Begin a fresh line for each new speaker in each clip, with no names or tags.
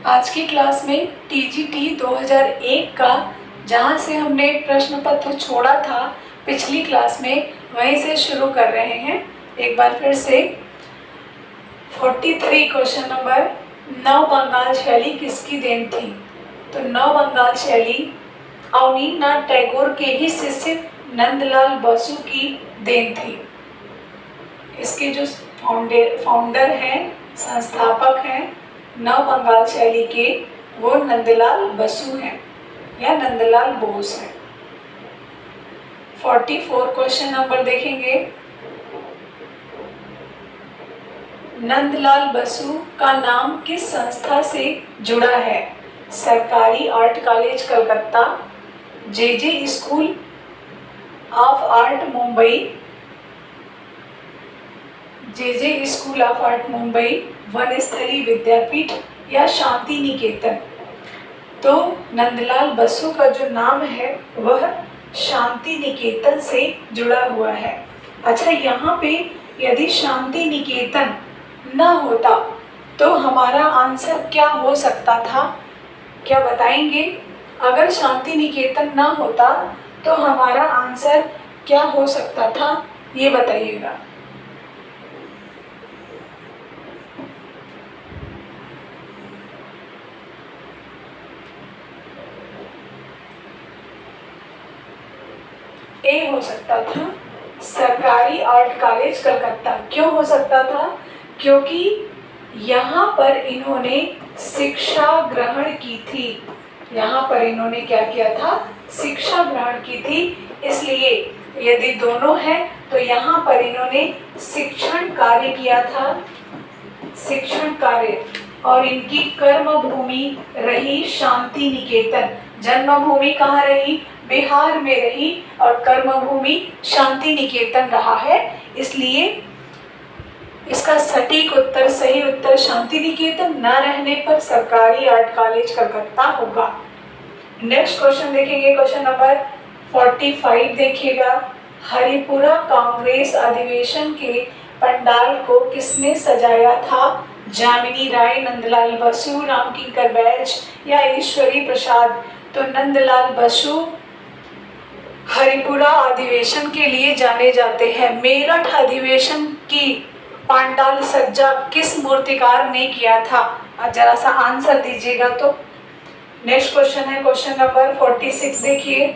आज की क्लास में टीजीटी 2001 का जहाँ से हमने प्रश्न पत्र छोड़ा था पिछली क्लास में, वहीं से शुरू कर रहे हैं। एक बार फिर से 43 क्वेश्चन नंबर, नव बंगाल शैली किसकी देन थी? तो नव बंगाल शैली अवनींद्रनाथ टैगोर के ही शिष्य नंदलाल बसु की देन थी। इसके जो फाउंडर हैं, संस्थापक हैं नव बंगाल शैली के, वो नंदलाल बसु हैं या नंदलाल बोस हैं। 44 क्वेश्चन नंबर देखेंगे। नंदलाल बसु का नाम किस संस्था से जुड़ा है? सरकारी art college Calcutta, J school of art Mumbai, J school of art Mumbai, Vanasthali Vidyapith या शांति निकेतन। तो नंदलाल बसु का जो नाम है वह शांति निकेतन से जुड़ा हुआ है। अच्छा, यहाँ पे यदि शांति निकेतन न होता तो हमारा आंसर क्या हो सकता था? क्या बताएंगे? अगर शांति निकेतन न होता तो हमारा आंसर क्या हो सकता था, ये बताइएगा। ए हो सकता था सरकारी आर्ट कॉलेज कलकत्ता। क्यों हो सकता था? क्योंकि यहाँ पर इन्होंने शिक्षा ग्रहण की थी। यहाँ पर इन्होंने क्या किया था? शिक्षा ग्रहण की थी। इसलिए यदि दोनों है तो यहाँ पर इन्होंने शिक्षण कार्य किया था, शिक्षण कार्य। और इनकी कर्म भूमि रही शांति निकेतन। जन्मभूमि कहाँ रही? बिहार में रही, और कर्म भूमि शांति निकेतन रहा है। इसलिए इसका सटीक उत्तर, सही उत्तर शांति निकेतन न रहने पर सरकारी आर्ट कॉलेज कलकत्ता होगा। नेक्स्ट क्वेश्चन देखेंगे, क्वेश्चन नंबर 45 देखिएगा। हरिपुरा कांग्रेस अधिवेशन के पंडाल को किसने सजाया था? जामिनी राय, नंदलाल बसु, रामकिंकर बैज या ईश्वरी प्रसाद। तो नंदलाल बसु हरिपुरा अधिवेशन के लिए जाने जाते हैं। मेरठ अधिवेशन की पंडाल सज्जा किस मूर्तिकार ने किया था? जरा सा आंसर दीजिएगा। तो नेक्स्ट क्वेश्चन है क्वेश्चन नंबर 46 देखिए।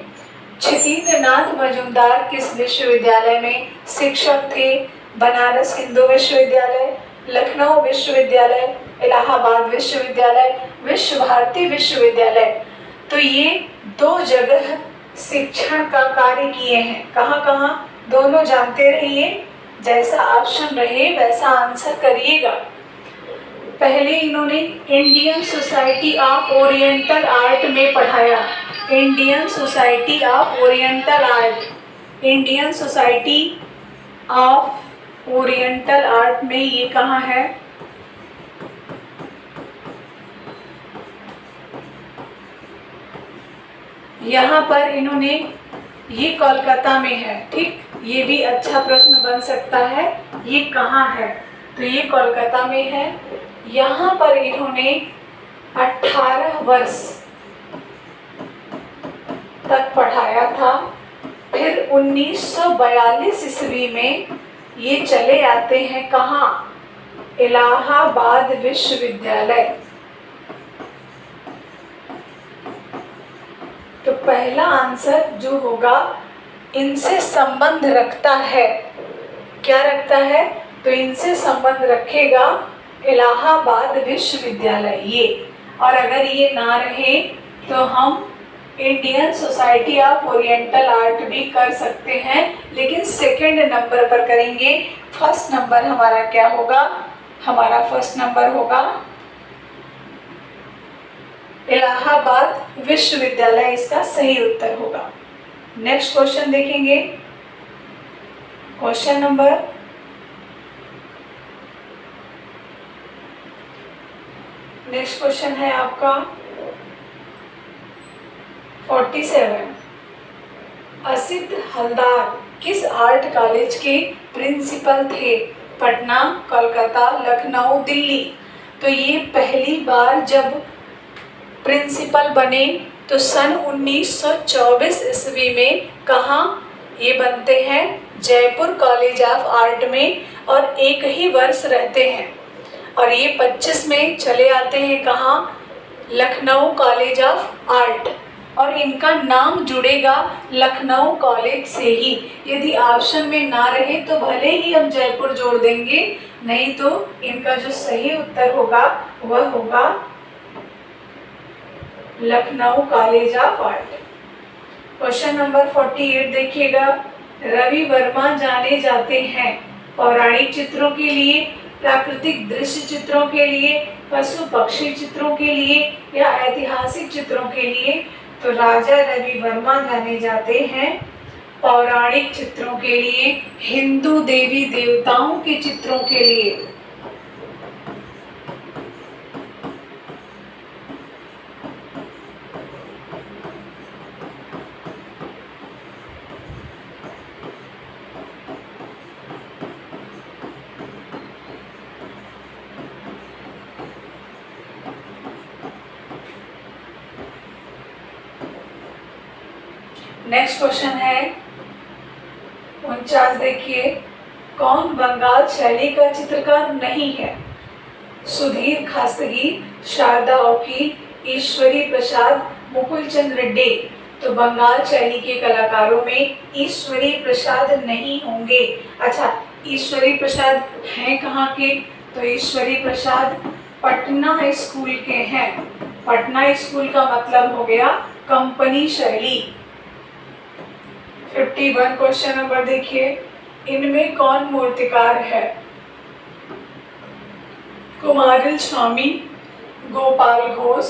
क्षितिन्द्रनाथ मजूमदार किस विश्वविद्यालय में शिक्षक थे? बनारस हिंदू विश्वविद्यालय, लखनऊ विश्वविद्यालय, इलाहाबाद विश्वविद्यालय, विश्व भारती विश्वविद्यालय। तो ये दो जगह शिक्षण का कार्य किए हैं। कहाँ कहाँ? दोनों जानते रहिए, जैसा ऑप्शन रहे वैसा आंसर करिएगा। पहले इन्होंने Indian society of oriental art में पढ़ाया। Indian society of oriental art, Indian society of oriental art में ये कहाँ है? यहाँ पर इन्होंने, ये कोलकाता में है। ठीक, ये भी अच्छा प्रश्न बन सकता है, ये कहाँ है? तो ये कोलकाता में है। यहाँ पर इन्होंने 18 वर्ष तक पढ़ाया था। फिर 1942 ईस्वी में ये चले आते हैं कहाँ? इलाहाबाद विश्वविद्यालय। तो पहला आंसर जो होगा इनसे संबंध रखता है। क्या रखता है? तो इनसे संबंध रखेगा इलाहाबाद विश्वविद्यालय ये। और अगर ये ना रहे तो हम Indian society of oriental art भी कर सकते हैं, लेकिन सेकंड नंबर पर करेंगे। फर्स्ट नंबर हमारा क्या होगा? हमारा फर्स्ट नंबर होगा इलाहाबाद विश्वविद्यालय, इसका सही उत्तर होगा। नेक्स्ट क्वेश्चन देखेंगे, क्वेश्चन नंबर नेक्स्ट क्वेश्चन है आपका 47। असित हलदार किस आर्ट कॉलेज के प्रिंसिपल थे? पटना, कोलकाता, लखनऊ, दिल्ली। तो ये पहली बार जब प्रिंसिपल बने तो सन 1924 ईस्वी में कहाँ ये बनते हैं? जयपुर कॉलेज ऑफ आर्ट में, और एक ही वर्ष रहते हैं। और ये 25 में चले आते हैं कहाँ? लखनऊ कॉलेज ऑफ आर्ट, और इनका नाम जुड़ेगा लखनऊ कॉलेज से ही। यदि ऑप्शन में ना रहे तो भले ही हम जयपुर जोड़ देंगे, नहीं तो इनका जो सही उत्तर होगा वह होगा Lucknow college of art. Question number 48 देखिएगा। रवि वर्मा जाने जाते हैं पौराणिक चित्रों के लिए, प्राकृतिक दृश्य चित्रों के लिए, पशु पक्षी चित्रों के लिए या ऐतिहासिक चित्रों के लिए? तो राजा रवि वर्मा जाने जाते हैं पौराणिक चित्रों के लिए, हिंदू देवी देवताओं के चित्रों के लिए। नेक्स्ट क्वेश्चन है 49, देखिए। कौन बंगाल शैली का चित्रकार नहीं है? सुधीर खास्तगी, शारदा ओकी, ईश्वरी प्रसाद, मुकुल चंद्र डे। तो बंगाल शैली के कलाकारों में ईश्वरी प्रसाद नहीं होंगे। अच्छा, ईश्वरी प्रसाद हैं कहाँ के? तो ईश्वरी प्रसाद पटना स्कूल के हैं। पटना स्कूल का मतलब हो गया कंपनी शैली। 51 क्वेश्चन नंबर देखिए। इनमें कौन मूर्तिकार है? कुमारिल स्वामी, गोपाल घोष,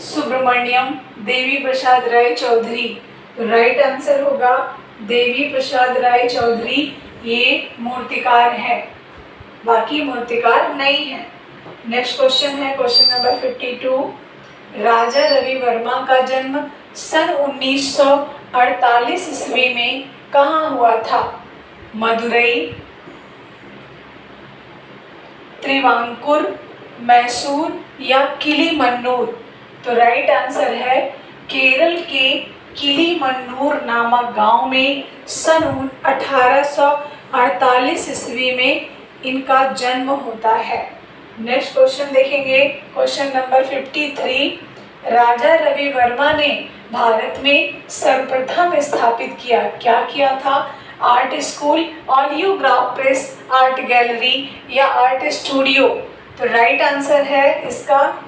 सुब्रमण्यम, देवी प्रसाद राय चौधरी। तो राइट आंसर होगा देवी प्रसाद राय चौधरी, ये मूर्तिकार है, बाकी मूर्तिकार नहीं है। नेक्स्ट क्वेश्चन है क्वेश्चन नंबर 52। राजा रवि वर्मा का जन्म सन 1948 ईस्वी में कहाँ हुआ था? मदुरई, त्रिवांकुर, मैसूर या किलीमन्नूर? तो राइट आंसर है केरल के किलीमन्नूर नामक गांव में सन 1848 ईस्वी में इनका जन्म होता है। नेक्स्ट क्वेश्चन देखेंगे क्वेश्चन नंबर 53। राजा रवि वर्मा ने भारत में सर्वप्रथम स्थापित किया, क्या किया था? Art school, oleograph press, art gallery या आर्ट स्टूडियो? तो राइट आंसर है इसका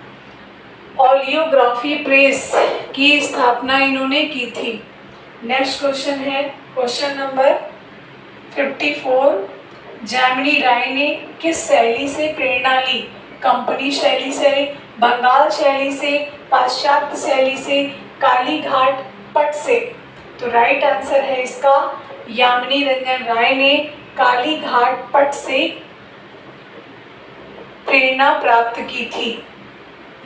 ऑलियोग्राफी प्रेस की स्थापना इन्होंने की थी। नेक्स्ट क्वेश्चन है क्वेश्चन नंबर 54। जैमिनी राय ने किस शैली से प्रेरणा ली? कंपनी शैली से, बंगाल शैली से, पाश्चात्य शैली से, काली घाट पट से? तो राइट आंसर है इसका यामिनी रंजन राय ने काली घाट पट से प्रेरणा प्राप्त की थी।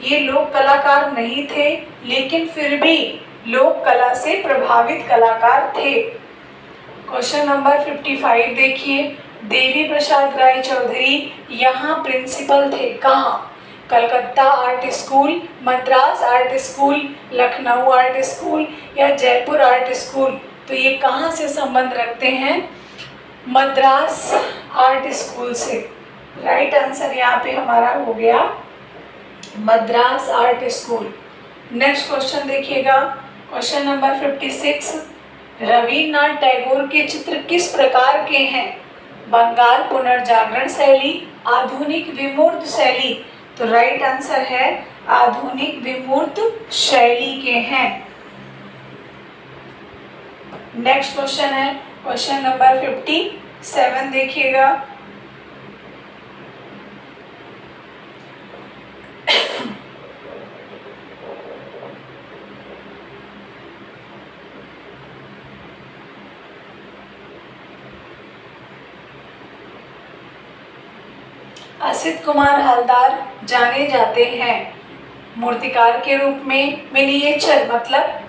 ये लोक कलाकार नहीं थे, लेकिन फिर भी लोक कला से प्रभावित कलाकार थे। क्वेश्चन नंबर 55 देखिए। देवी प्रसाद राय चौधरी यहाँ प्रिंसिपल थे, कहाँ? Calcutta art school, Madras art school, Lucknow art school या जयपुर आर्ट स्कूल? तो ये कहाँ से संबंध रखते हैं? मद्रास आर्ट स्कूल से। राइट आंसर यहाँ पे हमारा हो गया Madras art school. Next question देखिएगा क्वेश्चन नंबर 56। रविन्द्रनाथ टैगोर के चित्र किस प्रकार के हैं? बंगाल पुनर्जागरण शैली, आधुनिक विमूर्त शैली? तो राइट आंसर है आधुनिक विमूर्त शैली के हैं। नेक्स्ट क्वेश्चन है क्वेश्चन नंबर 57 देखिएगा। असित कुमार हलदार जाने जाते हैं मूर्तिकार के रूप में, मिनिएचर मतलब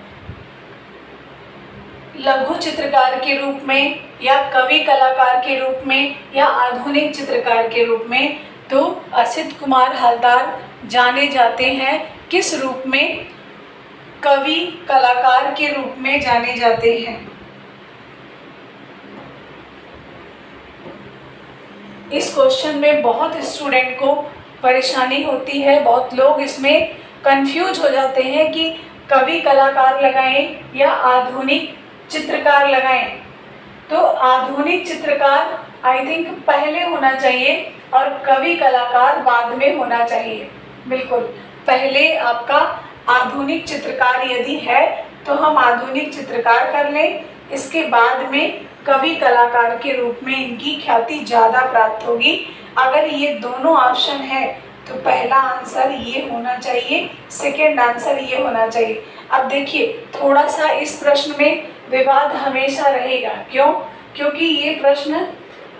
लघु चित्रकार के रूप में, या कवि कलाकार के रूप में, या आधुनिक चित्रकार के रूप में? तो असित कुमार हलदार जाने जाते हैं, किस रूप में? कवि कलाकार के रूप में जाने जाते हैं। इस क्वेश्चन में बहुत स्टूडेंट को परेशानी होती है, बहुत लोग इसमें कंफ्यूज हो जाते हैं कि कवि कलाकार लगाएं या आधुनिक चित्रकार लगाएं। तो आधुनिक चित्रकार आई थिंक पहले होना चाहिए और कवि कलाकार बाद में होना चाहिए। बिल्कुल, पहले आपका आधुनिक चित्रकार यदि है तो हम आधुनिक चित्रकार कर लें, इसके बाद में कवि कलाकार के रूप में इनकी ख्याति ज़्यादा प्राप्त होगी। अगर ये दोनों ऑप्शन है तो पहला आंसर ये होना चाहिए, सेकेंड आंसर ये होना चाहिए। अब देखिए, थोड़ा सा इस प्रश्न में विवाद हमेशा रहेगा। क्यों? क्योंकि ये प्रश्न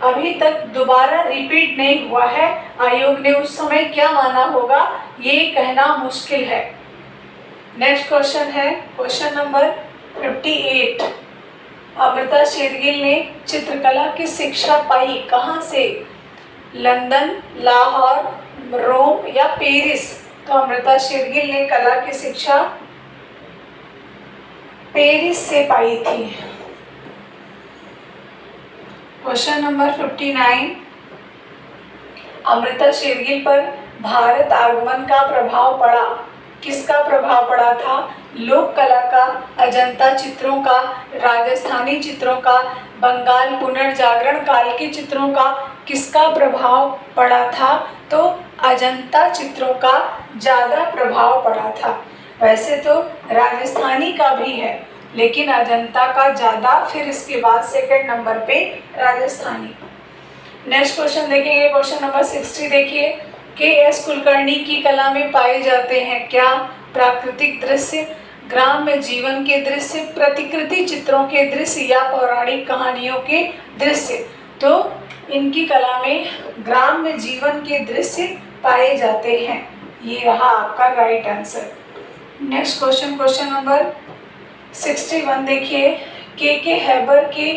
अभी तक दोबारा रिपीट नहीं हुआ है। आयोग ने उस समय क्या माना होगा ये कहना मुश्किल है। नेक्स्ट क्वेश्चन है क्वेश्चन नंबर 58। अमृता शेरगिल ने चित्रकला की शिक्षा पाई कहाँ से? लंदन, लाहौर, रोम या पेरिस? तो अमृता शेरगिल ने कला की शिक्षा पेरिस से पाई थी। Question number 59। अमृता शेरगिल पर भारत आगमन का प्रभाव पड़ा, किसका प्रभाव पड़ा था? लोक कला का, अजंता चित्रों का, राजस्थानी चित्रों का, बंगाल पुनर्जागरण काल के चित्रों का, किसका प्रभाव पड़ा था? तो अजंता चित्रों का ज़्यादा प्रभाव पड़ा था। वैसे तो राजस्थानी का भी है लेकिन अजंता का ज़्यादा, फिर इसके बाद सेकंड नंबर पे राजस्थानी। नेक्स्ट क्वेश्चन देखेंगे, क्वेश्चन नंबर 60 देखिए। के.एस. कुलकर्णी की कला में पाए जाते हैं क्या? प्राकृतिक दृश्य, ग्राम्य जीवन के दृश्य, प्रतिकृति चित्रों के दृश्य या पौराणिक कहानियों के दृश्य? तो इनकी कला में ग्राम्य जीवन के दृश्य पाए जाते हैं। ये रहा आपका right answer. Next question, question number 61 देखिए। के हैबर के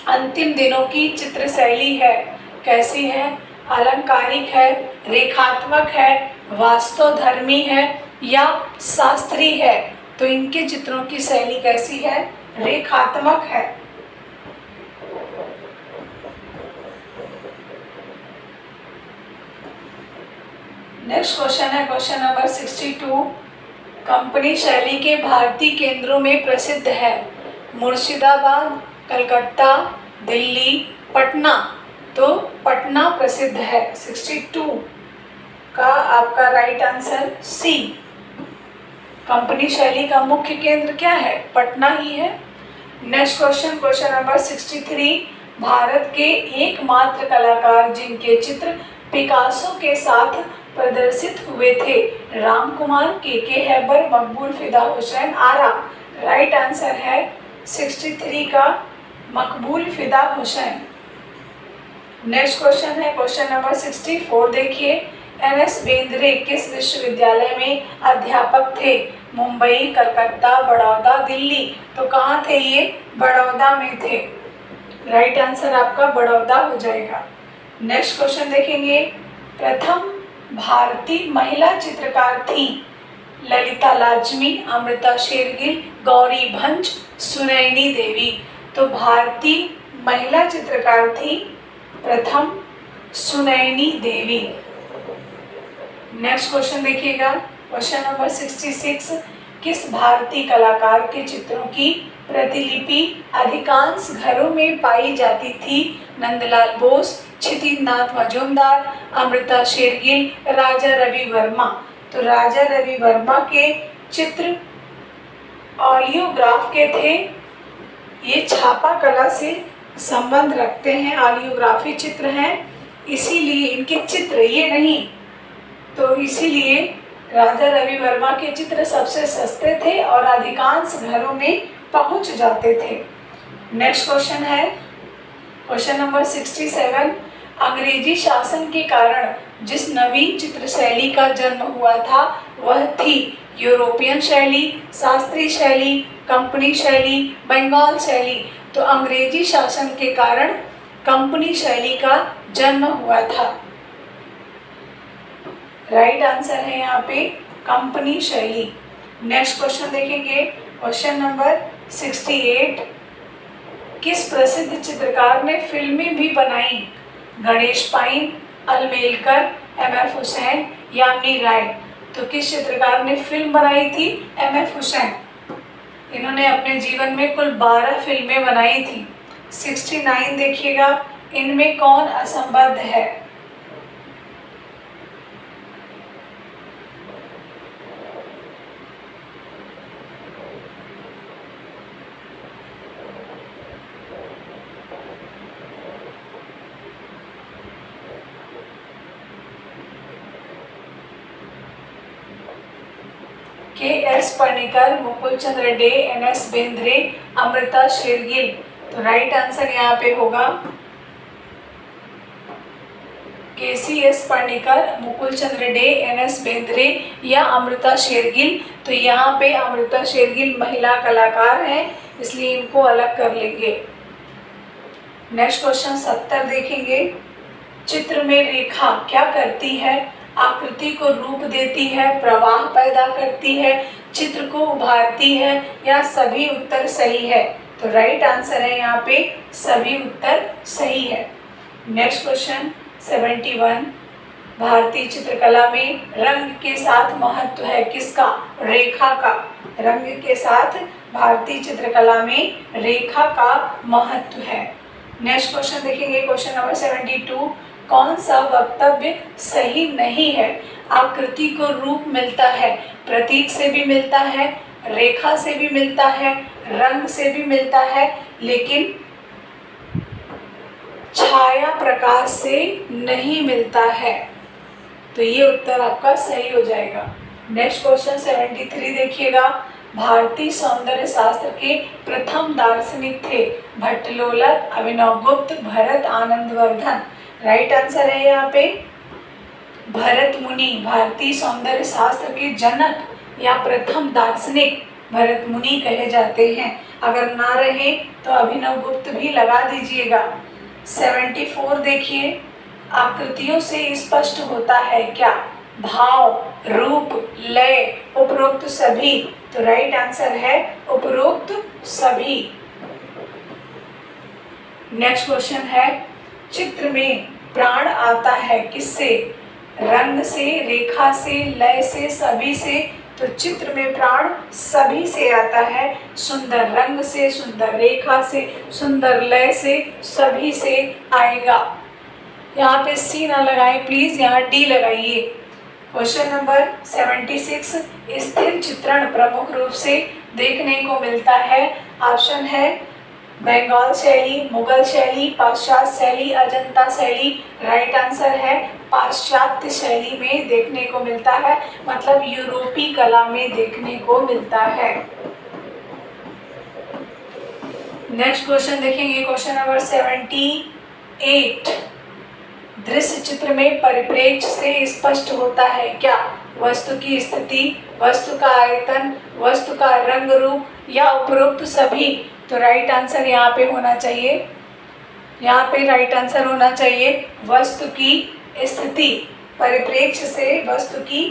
अंतिम दिनों की चित्र शैली है, कैसी है? अलंकारिक है, रेखात्मक है, वास्तवधर्मी है या शास्त्रीय है? तो इनके चित्रों की शैली कैसी है? रेखात्मक है। नेक्स्ट क्वेश्चन है क्वेश्चन नंबर 62। कंपनी शैली के भारतीय केंद्रों में प्रसिद्ध है, मुर्शिदाबाद, कलकत्ता, दिल्ली, पटना? तो पटना प्रसिद्ध है। 62 का आपका राइट आंसर सी। कंपनी शैली का मुख्य केंद्र क्या है? पटना ही है। Next question, question number 63। Bharat के एकमात्र कलाकार जिनके चित्र पिकासो के साथ प्रदर्शित हुए थे, राम कुमार, के हैबर, मकबूल फिदा हुसैन, आरा? राइट आंसर है 63 का मकबूल फिदा हुसैन। नेक्स्ट क्वेश्चन है क्वेश्चन नंबर 64 देखिए। एन.एस. बेंद्रे किस विश्वविद्यालय में अध्यापक थे? मुंबई, कलकत्ता, बड़ौदा, दिल्ली? तो कहाँ थे ये? बड़ौदा में थे। राइट आंसर आपका बड़ौदा हो जाएगा। नेक्स्ट क्वेश्चन देखेंगे। प्रथम भारतीय महिला चित्रकार थी, ललिता लाजमी, अमृता शेरगिल, गौरी भंज, सुनैनी देवी? तो भारतीय महिला चित्रकार थी प्रथम सुनैनी देवी। नेक्स्ट क्वेश्चन देखिएगा, क्वेश्चन नंबर 66। किस भारतीय कलाकार के चित्रों की प्रतिलिपि अधिकांश घरों में पाई जाती थी? नंदलाल बोस, क्षितिज मजूमदार, अमृता शेरगिल, राजा रवि वर्मा? तो राजा रवि वर्मा के चित्र ऑलियोग्राफ के थे। ये छापा कला से संबंध रखते हैं, ऑलियोग्राफी चित्र हैं, इसीलिए इनके चित्र ये नहीं, तो इसीलिए राजा रवि वर्मा के चित्र सबसे सस्ते थे और अधिकांश घरों में पहुंच जाते थे। नेक्स्ट क्वेश्चन है क्वेश्चन नंबर 67। अंग्रेजी शासन के कारण जिस नवीन चित्र शैली का जन्म हुआ था वह थी यूरोपियन शैली, शास्त्रीय शैली, कंपनी शैली, बंगाल शैली? तो अंग्रेजी शासन के कारण कंपनी शैली का जन्म हुआ था। राइट आंसर है यहाँ पे कंपनी शैली। नेक्स्ट क्वेश्चन देखेंगे, क्वेश्चन नंबर 68। किस प्रसिद्ध चित्रकार ने फिल्में भी बनाई? गणेश पाइन, अलमेलकर, एम.एफ. हुसैन, यामिनी राय। तो किस चित्रकार ने फिल्म बनाई थी? एम.एफ. हुसैन। इन्होंने अपने जीवन में कुल 12 फिल्में बनाई थी। 69 देखिएगा, इनमें कौन असंबद्ध है? के.एस. पनिकर, मुकुल चंद्र डे, एन.एस. बेंद्रे, अमृता शेरगिल। तो राइट आंसर यहाँ पे होगा के.सी.एस. पनिकर, मुकुल चंद्र डे, एन.एस. बेंद्रे या अमृता शेरगिल। तो यहाँ पे अमृता शेरगिल महिला कलाकार हैं, इसलिए इनको अलग कर लेंगे। नेक्स्ट क्वेश्चन 70 देखेंगे। चित्र में रेखा क्या करती है? आकृति को रूप देती है, प्रवाह पैदा करती है, चित्र को उभारती है या सभी उत्तर सही है? तो राइट आंसर है यहाँ पे सभी उत्तर सही है। Next question 71। भारतीय चित्रकला में रंग के साथ महत्व है किसका? रेखा का। रंग के साथ भारतीय चित्रकला में रेखा का महत्व है। नेक्स्ट क्वेश्चन देखेंगे, क्वेश्चन नंबर 72। कौन सा वक्तव्य सही नहीं है? आकृति को रूप मिलता है, प्रतीक से भी मिलता है, रेखा से भी मिलता है, रंग से भी मिलता है, लेकिन छाया प्रकाश से नहीं मिलता है। तो ये उत्तर आपका सही हो जाएगा। नेक्स्ट क्वेश्चन 73 देखिएगा। भारतीय सौंदर्य शास्त्र के प्रथम दार्शनिक थे भट्टलोलक, अभिनवगुप्त, भरत, आनंदवर्धन। राइट आंसर है यहाँ पे भरत मुनि। भारतीय सौंदर्य शास्त्र के जनक या प्रथम दार्शनिक भरत मुनि कहे जाते हैं। अगर ना रहे तो अभिनवगुप्त भी लगा दीजिएगा। 74 देखिए। आकृतियों से स्पष्ट होता है क्या? भाव, रूप, लय, उपरोक्त सभी। तो राइट आंसर है उपरोक्त सभी। नेक्स्ट क्वेश्चन है, चित्र में प्राण आता है किससे? रंग से, रेखा से, लय से, सभी से। तो चित्र में प्राण सभी से आता है। सुंदर रंग से, सुंदर रेखा से, सुंदर लय से, सभी से आएगा। यहाँ पे सी ना लगाए प्लीज, यहाँ डी लगाइए। Question number 76। स्थिर चित्रण प्रमुख रूप से देखने को मिलता है। ऑप्शन है बंगाल शैली, मुगल शैली, पाश्चात्य शैली, अजंता शैली। राइट आंसर है पाश्चात्य शैली में देखने को मिलता है, मतलब यूरोपीय कला में देखने को मिलता है। नेक्स्ट क्वेश्चन देखेंगे, क्वेश्चन नंबर 78। दृश्य चित्र में परिप्रेक्ष्य से स्पष्ट होता है क्या? वस्तु की स्थिति, वस्तु का आयतन, वस्तु का रंग रूप या उपरोक्त सभी। तो राइट आंसर यहाँ पे होना चाहिए, यहाँ पे राइट आंसर होना चाहिए वस्तु की स्थिति। परिप्रेक्ष्य से वस्तु की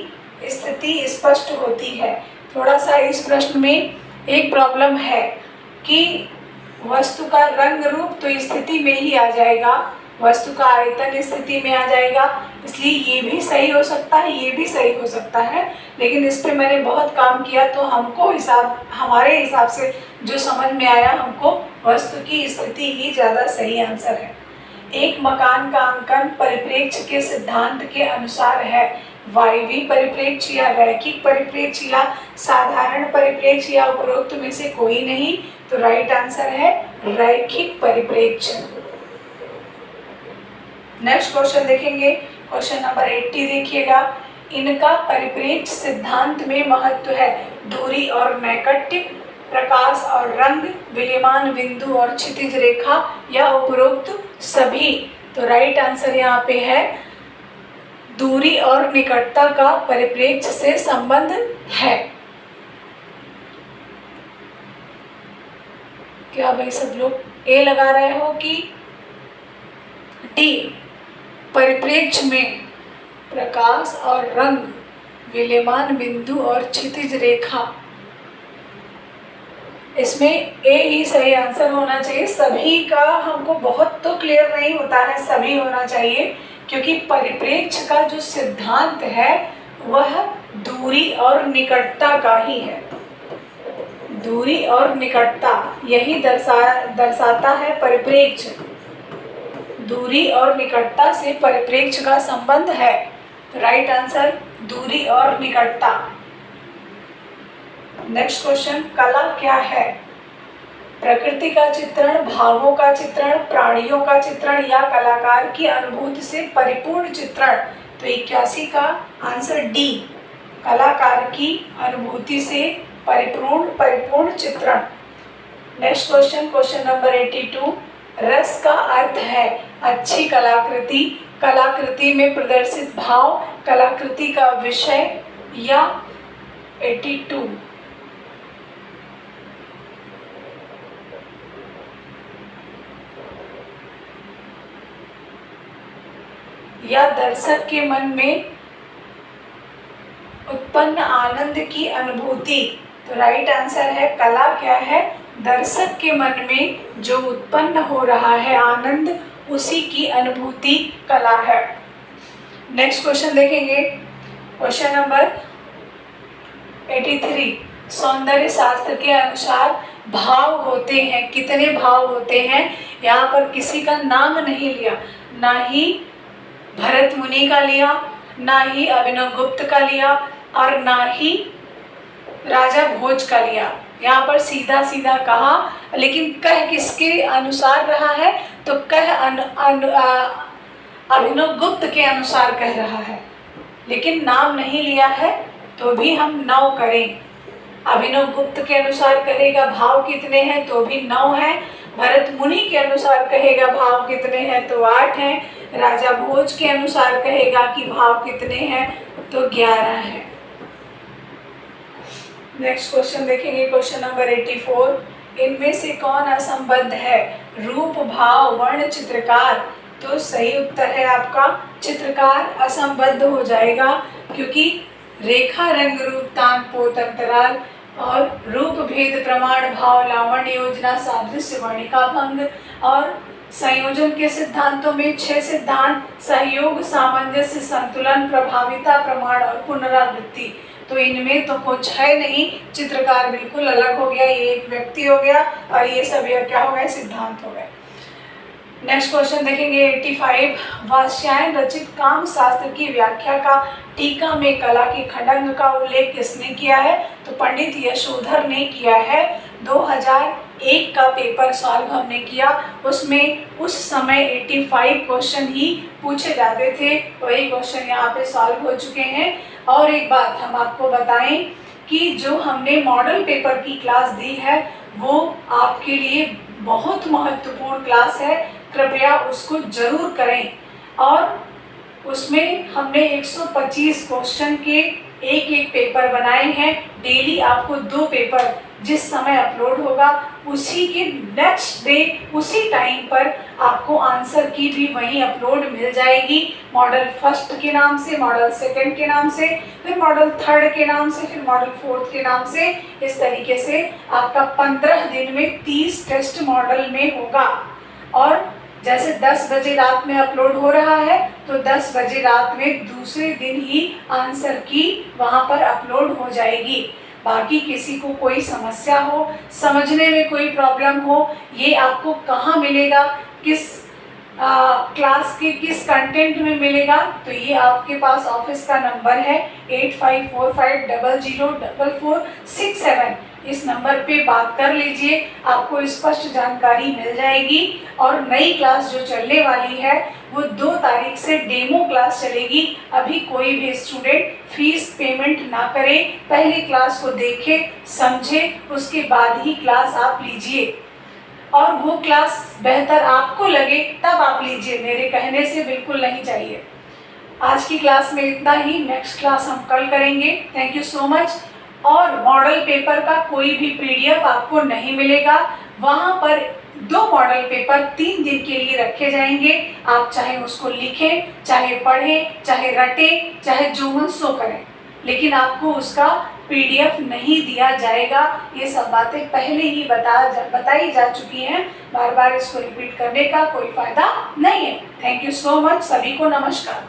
स्थिति स्पष्ट होती है। थोड़ा सा इस प्रश्न में एक प्रॉब्लम है कि वस्तु का रंग रूप तो स्थिति में ही आ जाएगा, वस्तु का आयतन स्थिति में आ जाएगा, इसलिए ये भी सही हो सकता है, ये भी सही हो सकता है। लेकिन इस पे मैंने बहुत काम किया तो हमको हमारे हिसाब से जो समझ में आया, हमको वस्तु की स्थिति ही ज़्यादा सही आंसर है। एक मकान का अंकन परिप्रेक्ष्य के सिद्धांत के अनुसार है। वायवीय परिप्रेक्ष्य या रैखिक परिप्रेक्ष्य या साधारण परिप्रेक्ष्य या उपरोक्त में से कोई नहीं। तो राइट आंसर है रैखिक परिप्रेक्ष्य। नेक्स्ट क्वेश्चन देखेंगे, क्वेश्चन नंबर 80 देखिएगा। इनका परिप्रेक्ष्य सिद्धांत में महत्व है। दूरी और नैकट्य, प्रकाश और रंग, विलियमान बिंदु और क्षितिज रेखा या उपरोक्त सभी। तो राइट आंसर यहाँ पे है दूरी और निकटता का परिप्रेक्ष्य से संबंध है। क्या भाई सब लोग ए लगा रहे हो कि डी? परिप्रेक्ष्य में प्रकाश और रंग, विलेमान बिंदु और क्षितिज रेखा। इसमें ए ही सही आंसर होना चाहिए। सभी का हमको बहुत तो क्लियर नहीं होता है, सभी होना चाहिए, क्योंकि परिप्रेक्ष्य का जो सिद्धांत है वह दूरी और निकटता का ही है। दूरी और निकटता यही दर्शाता है परिप्रेक्ष्य। दूरी और निकटता से परिप्रेक्ष्य का संबंध है। राइट आंसर दूरी और निकटता। नेक्स्ट क्वेश्चन, कला क्या है? प्रकृति का चित्रण, भावों का चित्रण, प्राणियों का चित्रण या कलाकार की अनुभूति से परिपूर्ण चित्रण। तो 81 का आंसर डी, कलाकार की अनुभूति से परिपूर्ण चित्रण। नेक्स्ट क्वेश्चन, क्वेश्चन नंबर 82, रस का अर्थ है अच्छी कलाकृति, कलाकृति में प्रदर्शित भाव, कलाकृति का विषय या 82 या दर्शक के मन में उत्पन्न आनंद की अनुभूति। तो राइट आंसर है कला क्या है? दर्शक के मन में जो उत्पन्न हो रहा है आनंद, उसी की अनुभूति कला है। नेक्स्ट क्वेश्चन देखेंगे, क्वेश्चन नंबर 83, सौंदर्य शास्त्र के अनुसार भाव होते हैं, कितने भाव होते हैं? यहाँ पर किसी का नाम नहीं लिया, ना ही भरत मुनि का लिया, ना ही अभिनव गुप्त का लिया और ना ही राजा भोज का लिया। यहाँ पर सीधा सीधा कहा, लेकिन कह किसके अनुसार रहा है? तो कह अभिनव गुप्त के अनुसार कह रहा है, लेकिन नाम नहीं लिया है, तो भी हम 9 करें। अभिनव गुप्त के अनुसार कहेगा भाव कितने हैं, तो भी 9 है। भरत मुनि के अनुसार कहेगा भाव कितने हैं, तो 8 हैं। राजा भोज के अनुसार कहेगा कि भाव कितने हैं, तो 11 है। नेक्स्ट क्वेश्चन देखेंगे, क्वेश्चन नंबर 84, इनमें से कौन असंबद्ध है? रूप, भाव, वर्ण, चित्रकार। तो सही उत्तर है आपका चित्रकार असंबद्ध हो जाएगा, क्योंकि रेखा, रंग, रूप, तान, पोत, अंतराल और रूप भेद, प्रमाण, भाव, लावण्य, योजना, सादृश्य, वर्णिका, भंग और संयोजन के सिद्धांतों में 6 सिद्धांत, सहयोग, सामंजस्य, संतुलन, प्रभाविता, प्रमाण और पुनरावृत्ति। तो इनमें तो कुछ है नहीं, चित्रकार बिल्कुल अलग हो गया, ये एक व्यक्ति हो गया और ये सब क्या हो गए? सिद्धांत हो गए। नेक्स्ट क्वेश्चन देखेंगे 85, वात्स्यायन रचित काम शास्त्र की व्याख्या का टीका में कला के खंडंग का उल्लेख किसने किया है? तो पंडित यशोधर ने किया है। 2001 का पेपर सॉल्व हमने किया, उसमें उस समय 85 क्वेश्चन ही पूछे जाते थे, वही क्वेश्चन यहाँ पे सॉल्व हो चुके हैं। और एक बात हम आपको बताएं कि जो हमने मॉडल पेपर की क्लास दी है वो आपके लिए बहुत महत्वपूर्ण क्लास है, कृपया उसको जरूर करें। और उसमें हमने 125 क्वेश्चन के एक पेपर बनाए हैं। डेली आपको 2 पेपर जिस समय अपलोड होगा उसी के नेक्स्ट डे उसी टाइम पर आपको आंसर की भी वहीं अपलोड मिल जाएगी। मॉडल फर्स्ट के नाम से, मॉडल सेकंड के नाम से, फिर मॉडल थर्ड के नाम से, फिर मॉडल फोर्थ के नाम से। इस तरीके से आपका 15 दिन में 30 टेस्ट मॉडल में होगा। और जैसे 10 बजे रात में अपलोड हो रहा है तो 10 बजे रात में दूसरे दिन ही आंसर की वहाँ पर अपलोड हो जाएगी। बाकी किसी को कोई समस्या हो, समझने में कोई प्रॉब्लम हो, ये आपको कहाँ मिलेगा, किस क्लास के किस कंटेंट में मिलेगा? तो ये आपके पास ऑफिस का नंबर है 8545004467। इस नंबर पे बात कर लीजिए, आपको स्पष्ट जानकारी मिल जाएगी। और नई क्लास जो चलने वाली है वो 2 तारीख से डेमो क्लास चलेगी। अभी कोई भी स्टूडेंट फीस पेमेंट ना करे, पहले क्लास को देखे समझे, उसके बाद ही क्लास आप लीजिए। और वो क्लास बेहतर आपको लगे तब आप लीजिए, मेरे कहने से बिल्कुल नहीं चाहिए। आज की क्लास में इतना ही, नेक्स्ट क्लास हम कल करेंगे। Thank you so much. और मॉडल पेपर का कोई भी PDF आपको नहीं मिलेगा, वहाँ पर 2 मॉडल पेपर 3 दिन के लिए रखे जाएंगे। आप चाहे उसको लिखें, चाहे पढ़ें, चाहे रटें, चाहे जो मन सो करें, लेकिन आपको उसका PDF नहीं दिया जाएगा। ये सब बातें पहले ही बताई जा चुकी हैं, बार बार इसको रिपीट करने का कोई फायदा नहीं है। थैंक यू सो मच, सभी को नमस्कार।